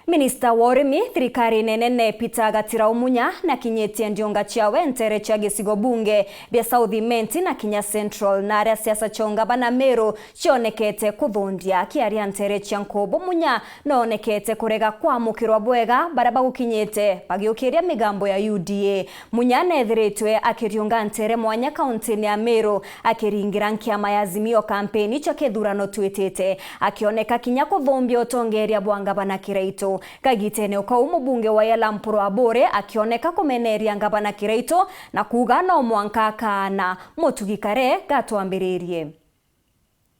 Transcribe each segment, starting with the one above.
Minista wa urimi thirikari nene Peter Gatira Munya na kinyetie ndionga chiawe ntere cha gicigo bunge bia South Imenti na Kinya Central na aria siasa chonga bana Meru chionekete kuthundia kiaria ntere cha Nkobo. Munya nonekete kurega kwamukirwa bwega baraba gukinyete bagiukiria migambo ya UDA. Munya nethiritwe akirionga ntere mwanya kaunti ya Meru akiringira nkiama ya Azimio kampeni cha kithurano twitete akioneka kinya kuthumbia utongeria bwanga bana Kiraito. Kagitene ukau mubunge wa Yalampuro Abore akioneka kumeneria ngabana Kiraito na kuga no mwanka kana mutugikare gatwambiririe.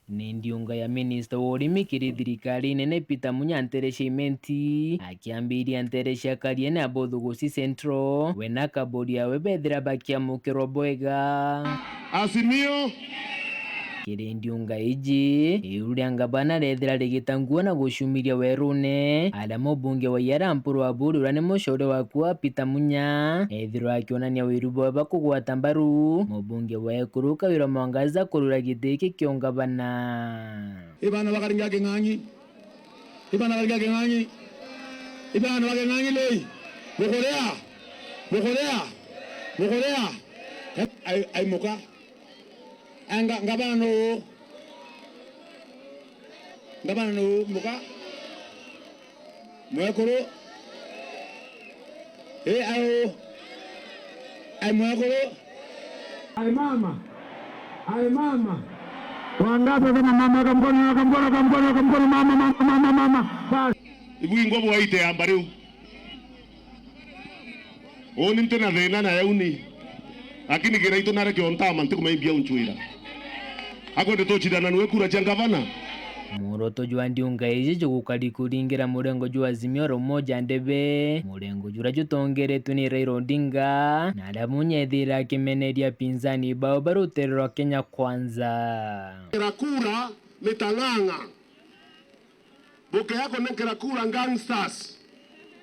Ni ndiunga ya minista wa urimi kiri thirikari nene Peter Munya ntere cia Imenti akiambiria ntere cia Kariene Abothugusi Central wena kaboria we bethira bakiamukirwa bwega Azimio kiri ndiunga iji iuria ngabana rethira rigitangua na gucumiria werune ala mubunge wa Yalampuro Abore ura ni mucore wakwa Peter Munya ethirwa akionania wirubo wa bakugwata mbaru mubunge wa Ekuruka wira mwangaza kurura gitiki kiongabana ibana bakaringa kingangi ibana lei bukorea ai moka anga ngabana no muka mwekoro ai mwekoro ai mama wangapi kama mama kamkono mama basi ibu ngobo waite amba riu oni mtena thina na yauni lakini Kiraito nare kiontama ntikumaibia unchwira akwende tochidana nwe kura cha gavana muroto jwa ndiunga iji jugukari kuringira murengo jwa Azimio la Umoja ndebe murengo jura jutongeretwe ni Raila Odinga na aria Munya ethira akimeneria pinzani bao barutererwa Kenya Kwanza. Kura ni tang'ang'a buke yako nekera kura gangsters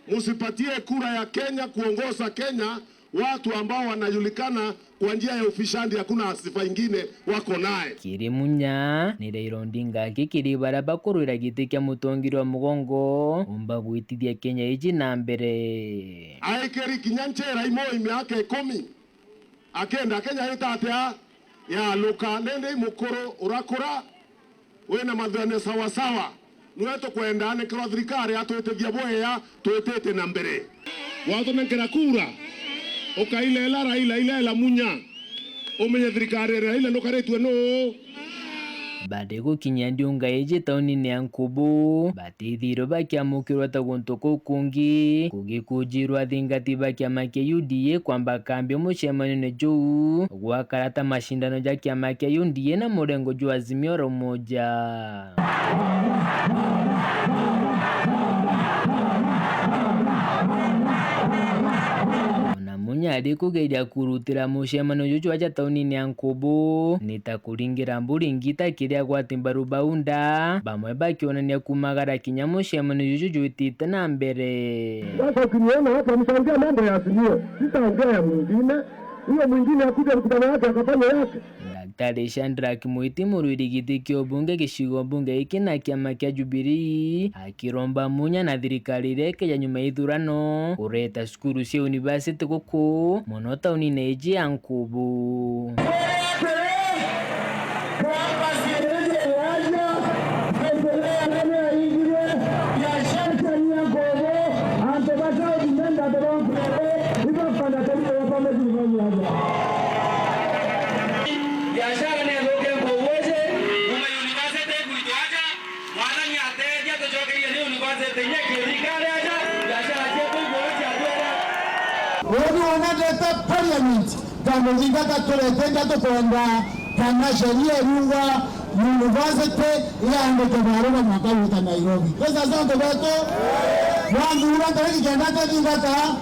musipatie kura ya Kenya kuongoza Kenya watu ambao wanajulikana kwa njia ya ufishandi, hakuna sifa ingine wako naye. Kiri Munya ni Raila Odinga kikiri baraba kurura giti kia mutongi wa mugongo umba gwitithia Kenya iji na mbere aikeri kinyanchera imoi miaka 10 akenda Kenya itatea ya luka nende mukuru urakura wena mathane sawa sawa nweto kwenda ne kro thirikari atwetethia boya twetete na mbere watu nekera kura ukailela Raila ilela Munya umenye thirikari Raila ndukaretwe no bade gukinya ndiunga iji tauni ya Nkubu batithiro bakiamukirwa taguntu kungi kugikujirwa thingati bakiama kia UDA kwamba kambi mucemanio juu gwakarata mashindano ja kiama kia UDA na murengo jwa Azimio la Umoja. Munya alikugeria kurutira mucemano juju waja tauni ya Nkubu nitakuringira mburingita kiria gwatimbaru baunda bamwe bakionania kumagara kinya mucemano juju jutite na mbere. Sasa ukiniona hapa mtaongea mambo ya Azimio, sitaongea ya mwingine. Huyo mwingine akuja mkutano wake akafanya yake. Daktari Shadrack Muiti murwiri giti kio bunge gicigo bunge iki na kiama kia Jubilee akiromba Munya na thirikari reke ya nyuma ithurano kureta cukuru cia university guku muno tauni iji ya Nkubu. Wodi wanadeta parliament kama zingaka tuletenda tukwenda kama sheria yungwa university ya ndo tabaruma mwaka wa Nairobi. Pesa zangu bato wangu unataka kienda tingata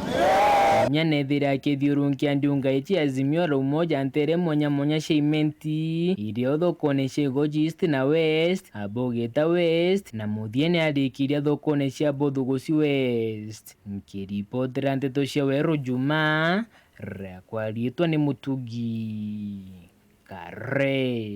Munya nethira akithiurunkia ndiunga iji Azimio la Umoja ntere monya cia Imenti iria thokone cia Goji East na West Abogeta West na muthiene arikiria thokone cia Bothugusi West. Nkiripotera ndeto cia Weru Juma rakwa rietwa ni Mutugi Kare.